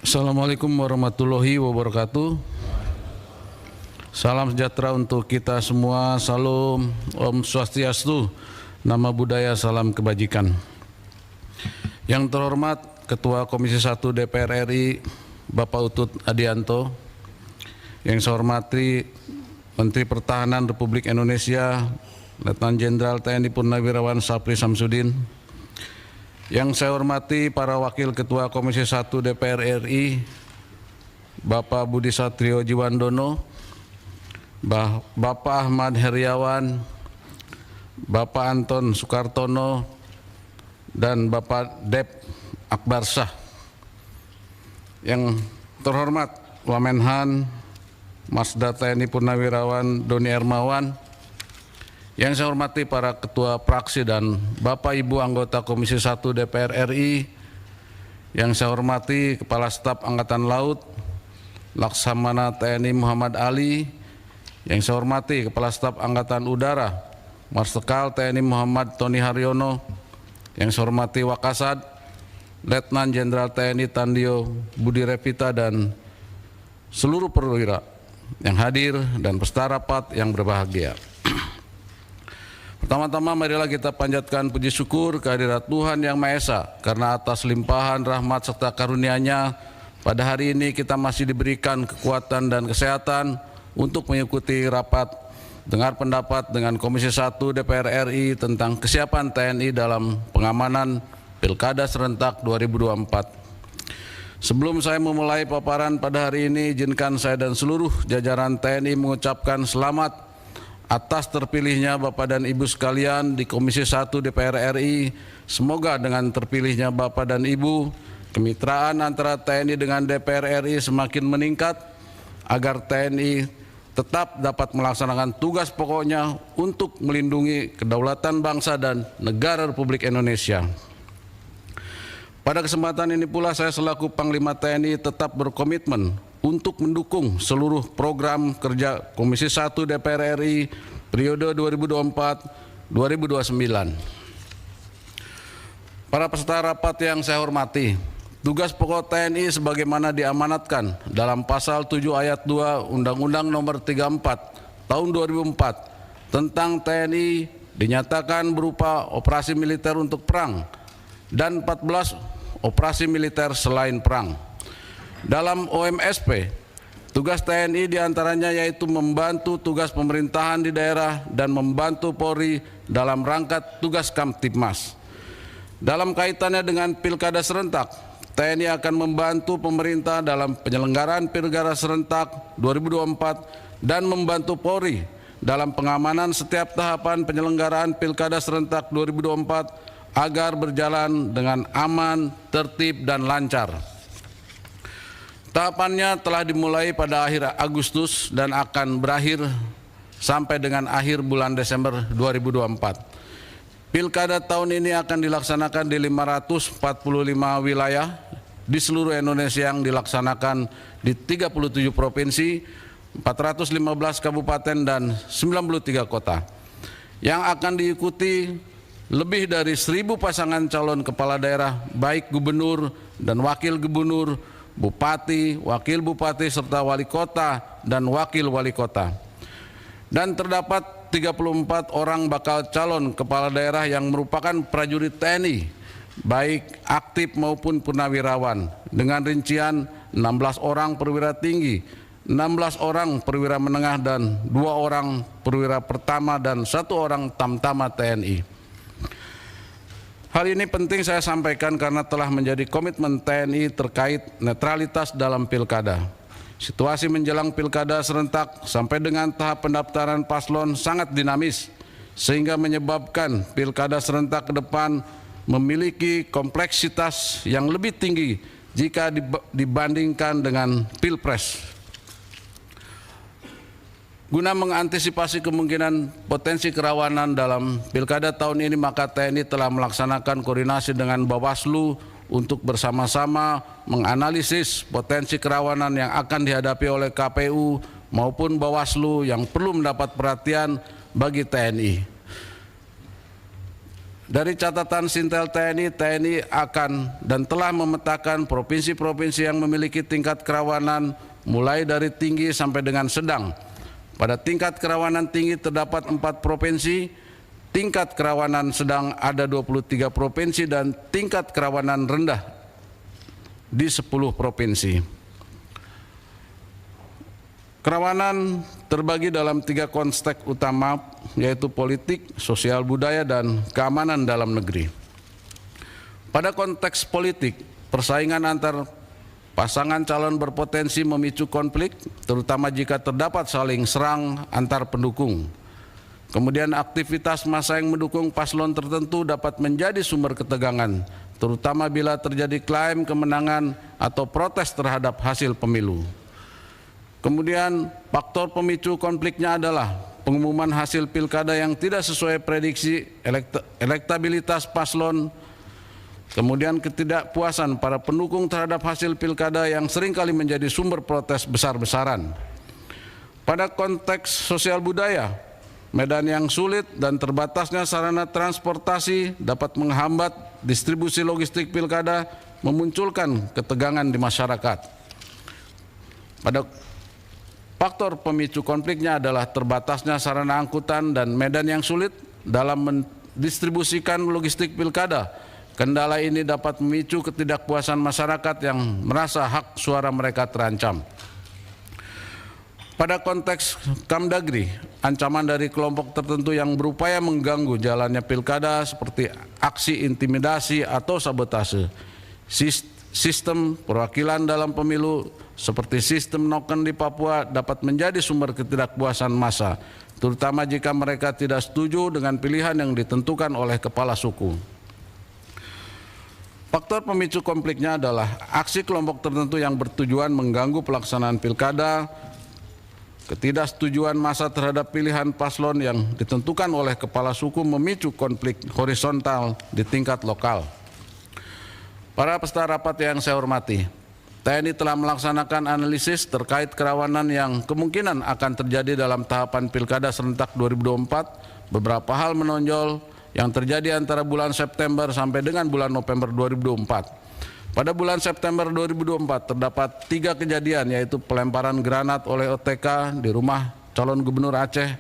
Assalamualaikum warahmatullahi wabarakatuh. Salam sejahtera untuk kita semua. Salam, Om Swastiastu, Nama Budaya, salam kebajikan. Yang terhormat Ketua Komisi 1 DPR RI Bapak Utut Adianto, yang saya hormati Menteri Pertahanan Republik Indonesia Letnan Jenderal TNI Purnawirawan Sapri Samsudin, yang saya hormati para Wakil Ketua Komisi 1 DPR RI Bapak Budi Satrio Jiwandono, Bapak Ahmad Heriawan, Bapak Anton Soekartono, dan Bapak Dep Akbarsah. Yang terhormat Wamenhan Masda TNI Purnawirawan Doni Hermawan, yang saya hormati para Ketua Praksi dan Bapak Ibu anggota Komisi 1 DPR RI, yang saya hormati Kepala Staf Angkatan Laut Laksamana TNI Muhammad Ali, yang saya hormati Kepala Staf Angkatan Udara Marsikal TNI Muhammad Tony Haryono, yang saya hormati Wakasat Letnan Jenderal TNI Tandio Budi Revita, dan seluruh perwira yang hadir dan peserta rapat yang berbahagia. Pertama-tama marilah kita panjatkan puji syukur kehadirat Tuhan Yang Maha Esa, karena atas limpahan rahmat serta karunia-Nya pada hari ini kita masih diberikan kekuatan dan kesehatan untuk mengikuti rapat dengar pendapat dengan Komisi 1 DPR RI tentang kesiapan TNI dalam pengamanan Pilkada Serentak 2024. Sebelum saya memulai paparan pada hari ini, izinkan saya dan seluruh jajaran TNI mengucapkan selamat atas terpilihnya Bapak dan Ibu sekalian di Komisi 1 DPR RI. Semoga dengan terpilihnya Bapak dan Ibu, kemitraan antara TNI dengan DPR RI semakin meningkat agar TNI tetap dapat melaksanakan tugas pokoknya untuk melindungi kedaulatan bangsa dan negara Republik Indonesia. Pada kesempatan ini pula saya selaku Panglima TNI tetap berkomitmen untuk mendukung seluruh program kerja Komisi 1 DPR RI periode 2024-2029. Para peserta rapat yang saya hormati, tugas pokok TNI sebagaimana diamanatkan dalam pasal 7 ayat 2 Undang-Undang Nomor 34 Tahun 2004 tentang TNI dinyatakan berupa operasi militer untuk perang dan 14 operasi militer selain perang. Dalam OMSP, tugas TNI diantaranya yaitu membantu tugas pemerintahan di daerah dan membantu Polri dalam rangka tugas Kamtibmas. Dalam kaitannya dengan Pilkada Serentak, TNI akan membantu pemerintah dalam penyelenggaraan Pilkada Serentak 2024 dan membantu Polri dalam pengamanan setiap tahapan penyelenggaraan Pilkada Serentak 2024 agar berjalan dengan aman, tertib, dan lancar. Tahapannya telah dimulai pada akhir Agustus dan akan berakhir sampai dengan akhir bulan Desember 2024. Pilkada tahun ini akan dilaksanakan di 545 wilayah di seluruh Indonesia yang dilaksanakan di 37 provinsi, 415 kabupaten, dan 93 kota. Yang akan diikuti lebih dari 1.000 pasangan calon kepala daerah, baik gubernur dan wakil gubernur, bupati, wakil bupati, serta wali kota dan wakil wali kota. Dan terdapat 34 orang bakal calon kepala daerah yang merupakan prajurit TNI, baik aktif maupun purnawirawan, dengan rincian 16 orang perwira tinggi, 16 orang perwira menengah, dan 2 orang perwira pertama dan 1 orang tamtama TNI. Hal ini penting saya sampaikan karena telah menjadi komitmen TNI terkait netralitas dalam pilkada. Situasi menjelang Pilkada Serentak sampai dengan tahap pendaftaran paslon sangat dinamis, sehingga menyebabkan Pilkada Serentak ke depan memiliki kompleksitas yang lebih tinggi jika dibandingkan dengan Pilpres. Guna mengantisipasi kemungkinan potensi kerawanan dalam Pilkada tahun ini, maka TNI telah melaksanakan koordinasi dengan Bawaslu untuk bersama-sama menganalisis potensi kerawanan yang akan dihadapi oleh KPU maupun Bawaslu yang perlu mendapat perhatian bagi TNI. Dari catatan Sintel TNI, TNI akan dan telah memetakan provinsi-provinsi yang memiliki tingkat kerawanan mulai dari tinggi sampai dengan sedang. Pada tingkat kerawanan tinggi terdapat 4 provinsi, tingkat kerawanan sedang ada 23 provinsi, dan tingkat kerawanan rendah di 10 provinsi. Kerawanan terbagi dalam 3 konteks utama, yaitu politik, sosial budaya, dan keamanan dalam negeri. Pada konteks politik, persaingan antar pasangan calon berpotensi memicu konflik, terutama jika terdapat saling serang antar pendukung. Kemudian aktivitas massa yang mendukung paslon tertentu dapat menjadi sumber ketegangan, terutama bila terjadi klaim kemenangan atau protes terhadap hasil pemilu. Kemudian faktor pemicu konfliknya adalah pengumuman hasil pilkada yang tidak sesuai prediksi, elektabilitas paslon, kemudian ketidakpuasan para pendukung terhadap hasil pilkada yang seringkali menjadi sumber protes besar-besaran. Pada konteks sosial budaya, medan yang sulit dan terbatasnya sarana transportasi dapat menghambat distribusi logistik pilkada, memunculkan ketegangan di masyarakat. Pada faktor pemicu konfliknya adalah terbatasnya sarana angkutan dan medan yang sulit dalam mendistribusikan logistik pilkada. Kendala ini dapat memicu ketidakpuasan masyarakat yang merasa hak suara mereka terancam. Pada konteks Kamdagri, ancaman dari kelompok tertentu yang berupaya mengganggu jalannya pilkada seperti aksi intimidasi atau sabotase, sistem perwakilan dalam pemilu seperti sistem noken di Papua dapat menjadi sumber ketidakpuasan massa, terutama jika mereka tidak setuju dengan pilihan yang ditentukan oleh kepala suku. Faktor pemicu konfliknya adalah aksi kelompok tertentu yang bertujuan mengganggu pelaksanaan pilkada, ketidaksetujuan massa terhadap pilihan paslon yang ditentukan oleh kepala suku memicu konflik horizontal di tingkat lokal. Para peserta rapat yang saya hormati, TNI telah melaksanakan analisis terkait kerawanan yang kemungkinan akan terjadi dalam tahapan Pilkada serentak 2024. Beberapa hal menonjol yang terjadi antara bulan September sampai dengan bulan November 2024. Pada bulan September 2024 terdapat 3 kejadian, yaitu pelemparan granat oleh OTK di rumah calon gubernur Aceh,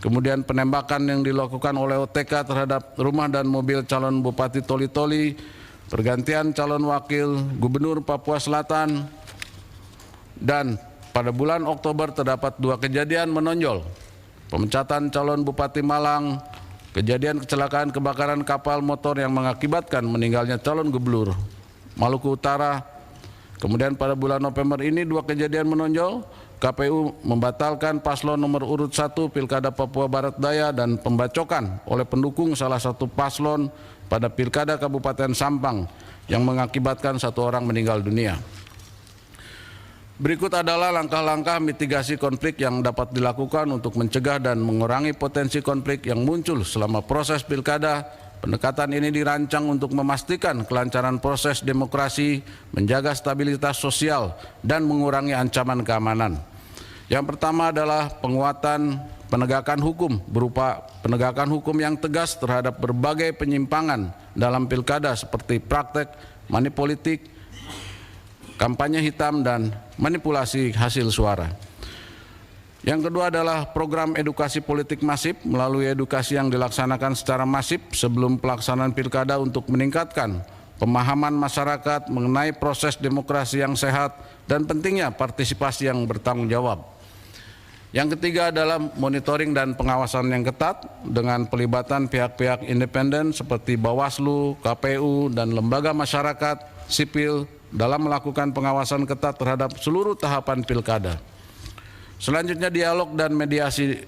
kemudian penembakan yang dilakukan oleh OTK terhadap rumah dan mobil calon Bupati Toli-Toli, pergantian calon wakil gubernur Papua Selatan, dan pada bulan Oktober terdapat 2 kejadian menonjol, pemecatan calon Bupati Malang, kejadian kecelakaan kebakaran kapal motor yang mengakibatkan meninggalnya calon gubernur Maluku Utara. Kemudian pada bulan November ini 2 kejadian menonjol, KPU membatalkan paslon nomor urut 1 Pilkada Papua Barat Daya dan pembacokan oleh pendukung salah satu paslon pada Pilkada Kabupaten Sampang yang mengakibatkan 1 orang meninggal dunia. Berikut adalah langkah-langkah mitigasi konflik yang dapat dilakukan untuk mencegah dan mengurangi potensi konflik yang muncul selama proses pilkada. Pendekatan ini dirancang untuk memastikan kelancaran proses demokrasi, menjaga stabilitas sosial, dan mengurangi ancaman keamanan. Yang pertama adalah penguatan penegakan hukum berupa penegakan hukum yang tegas terhadap berbagai penyimpangan dalam pilkada seperti praktek money politik, kampanye hitam, dan manipulasi hasil suara. Yang kedua adalah program edukasi politik masif melalui edukasi yang dilaksanakan secara masif sebelum pelaksanaan pilkada untuk meningkatkan pemahaman masyarakat mengenai proses demokrasi yang sehat dan pentingnya partisipasi yang bertanggung jawab. Yang ketiga adalah monitoring dan pengawasan yang ketat dengan pelibatan pihak-pihak independen seperti Bawaslu, KPU, dan lembaga masyarakat sipil dalam melakukan pengawasan ketat terhadap seluruh tahapan pilkada. Selanjutnya dialog dan mediasi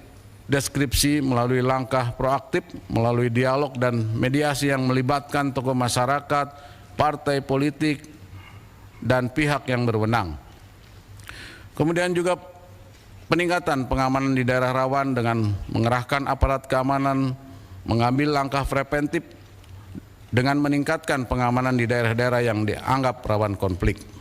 deskripsi melalui langkah proaktif, melalui dialog dan mediasi yang melibatkan tokoh masyarakat, partai politik, dan pihak yang berwenang. Kemudian juga peningkatan pengamanan di daerah rawan dengan mengerahkan aparat keamanan, mengambil langkah preventif dengan meningkatkan pengamanan di daerah-daerah yang dianggap rawan konflik.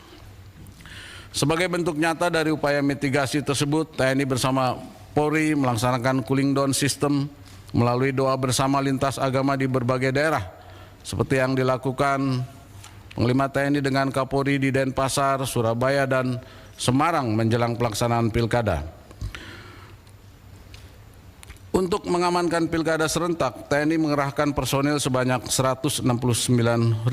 Sebagai bentuk nyata dari upaya mitigasi tersebut, TNI bersama Polri melaksanakan cooling down system melalui doa bersama lintas agama di berbagai daerah, seperti yang dilakukan Panglima TNI dengan Kapolri di Denpasar, Surabaya, dan Semarang menjelang pelaksanaan pilkada. Untuk mengamankan pilkada serentak, TNI mengerahkan personil sebanyak 169.369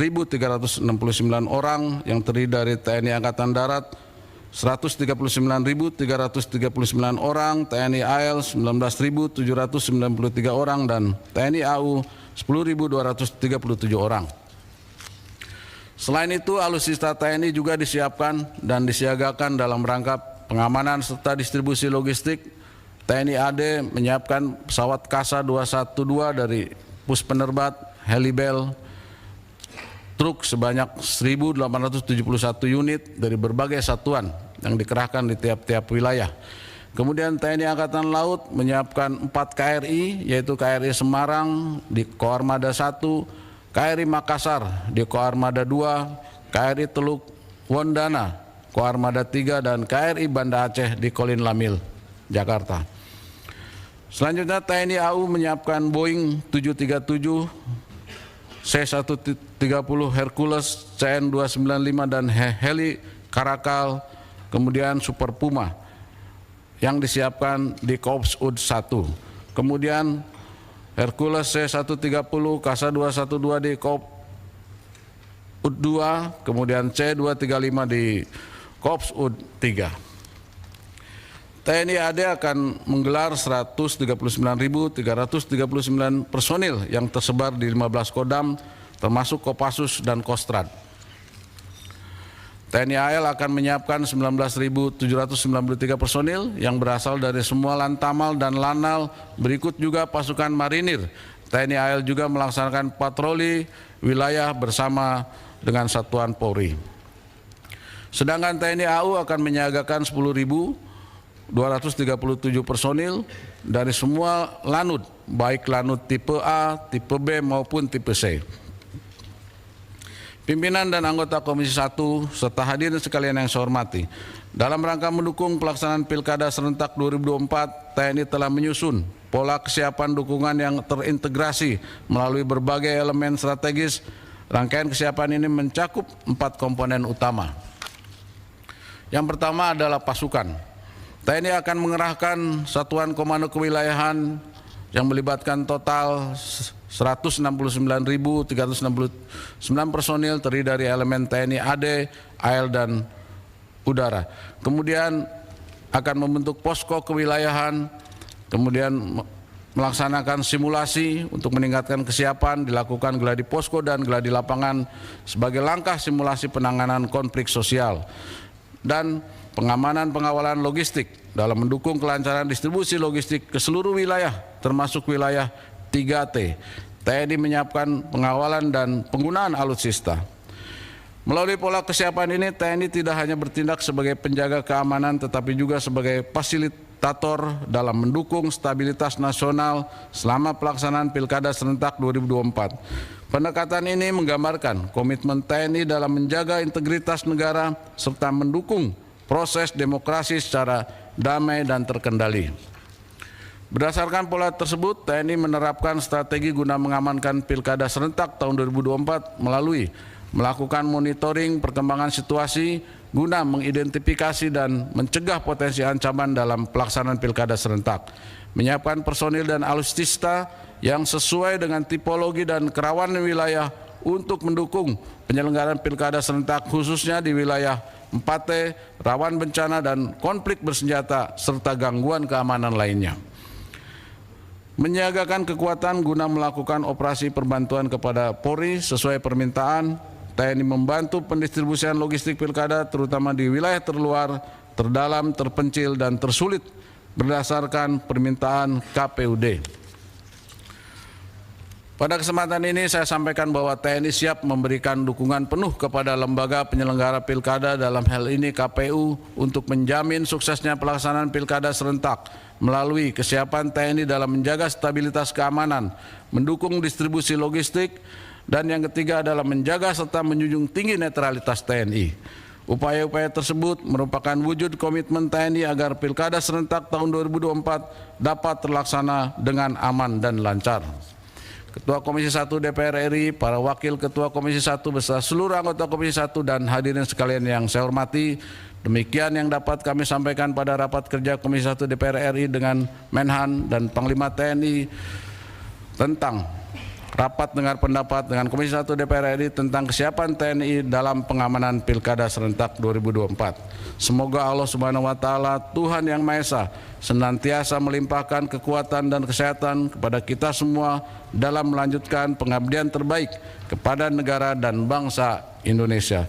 orang yang terdiri dari TNI Angkatan Darat 139.339 orang, TNI AL 19.793 orang, dan TNI AU 10.237 orang. Selain itu, alutsista TNI juga disiapkan dan disiagakan dalam rangka pengamanan serta distribusi logistik. TNI AD menyiapkan pesawat Kasa 212 dari Pus Penerbat, Helibel, truk sebanyak 1.871 unit dari berbagai satuan yang dikerahkan di tiap-tiap wilayah. Kemudian TNI Angkatan Laut menyiapkan 4 KRI, yaitu KRI Semarang di Koarmada 1, KRI Makassar di Koarmada 2, KRI Teluk Wondana Koarmada 3, dan KRI Banda Aceh di Kolin Lamil, Jakarta. Selanjutnya TNI AU menyiapkan Boeing 737, C-130 Hercules, CN-295 dan heli Karakal, kemudian Super Puma yang disiapkan di Korps UD 1. Kemudian Hercules C-130, Kasa 212 di Korps UD 2, kemudian C-235 di Korps UD 3. TNI AD akan menggelar 139.339 personil yang tersebar di 15 Kodam, termasuk Kopassus dan Kostrad. TNI AL akan menyiapkan 19.793 personil yang berasal dari semua Lantamal dan Lanal, berikut juga pasukan marinir. TNI AL juga melaksanakan patroli wilayah bersama dengan Satuan Polri. Sedangkan TNI AU akan menyiagakan 10.237 personil dari semua lanut, baik lanut tipe A, tipe B maupun tipe C. Pimpinan dan anggota Komisi 1 serta hadirin sekalian yang saya hormati, dalam rangka mendukung pelaksanaan Pilkada serentak 2024, TNI telah menyusun pola kesiapan dukungan yang terintegrasi melalui berbagai elemen strategis. Rangkaian kesiapan ini mencakup 4 komponen utama. Yang pertama adalah pasukan. TNI akan mengerahkan satuan komando kewilayahan yang melibatkan total 169.369 personil terdiri dari elemen TNI AD, AL, dan udara. Kemudian akan membentuk posko kewilayahan, kemudian melaksanakan simulasi untuk meningkatkan kesiapan, dilakukan gladi posko dan gladi lapangan sebagai langkah simulasi penanganan konflik sosial, dan pengamanan pengawalan logistik dalam mendukung kelancaran distribusi logistik ke seluruh wilayah termasuk wilayah 3T. TNI menyiapkan pengawalan dan penggunaan alutsista. Melalui pola kesiapan ini, TNI tidak hanya bertindak sebagai penjaga keamanan tetapi juga sebagai fasilitator dalam mendukung stabilitas nasional selama pelaksanaan Pilkada serentak 2024. Pendekatan ini menggambarkan komitmen TNI dalam menjaga integritas negara serta mendukung proses demokrasi secara damai dan terkendali. Berdasarkan pola tersebut, TNI menerapkan strategi guna mengamankan Pilkada serentak tahun 2024 melalui melakukan monitoring perkembangan situasi guna mengidentifikasi dan mencegah potensi ancaman dalam pelaksanaan Pilkada serentak, menyiapkan personil dan alutsista yang sesuai dengan tipologi dan kerawanan wilayah untuk mendukung penyelenggaraan Pilkada serentak khususnya di wilayah 4T, rawan bencana dan konflik bersenjata, serta gangguan keamanan lainnya. Menyiagakan kekuatan guna melakukan operasi perbantuan kepada Polri sesuai permintaan. TNI membantu pendistribusian logistik Pilkada terutama di wilayah terluar, terdalam, terpencil, dan tersulit berdasarkan permintaan KPUD. Pada kesempatan ini saya sampaikan bahwa TNI siap memberikan dukungan penuh kepada lembaga penyelenggara Pilkada, dalam hal ini KPU, untuk menjamin suksesnya pelaksanaan Pilkada serentak melalui kesiapan TNI dalam menjaga stabilitas keamanan, mendukung distribusi logistik, dan yang ketiga adalah menjaga serta menjunjung tinggi netralitas TNI. Upaya-upaya tersebut merupakan wujud komitmen TNI agar Pilkada serentak tahun 2024 dapat terlaksana dengan aman dan lancar. Ketua Komisi 1 DPR RI, para wakil Ketua Komisi 1 beserta seluruh anggota Komisi 1 dan hadirin sekalian yang saya hormati, demikian yang dapat kami sampaikan pada rapat kerja Komisi 1 DPR RI dengan Menhan dan Panglima TNI tentang rapat dengar pendapat dengan Komisi 1 DPR RI tentang kesiapan TNI dalam pengamanan Pilkada serentak 2024. Semoga Allah Subhanahu wa taala, Tuhan yang Maha Esa, senantiasa melimpahkan kekuatan dan kesehatan kepada kita semua dalam melanjutkan pengabdian terbaik kepada negara dan bangsa Indonesia.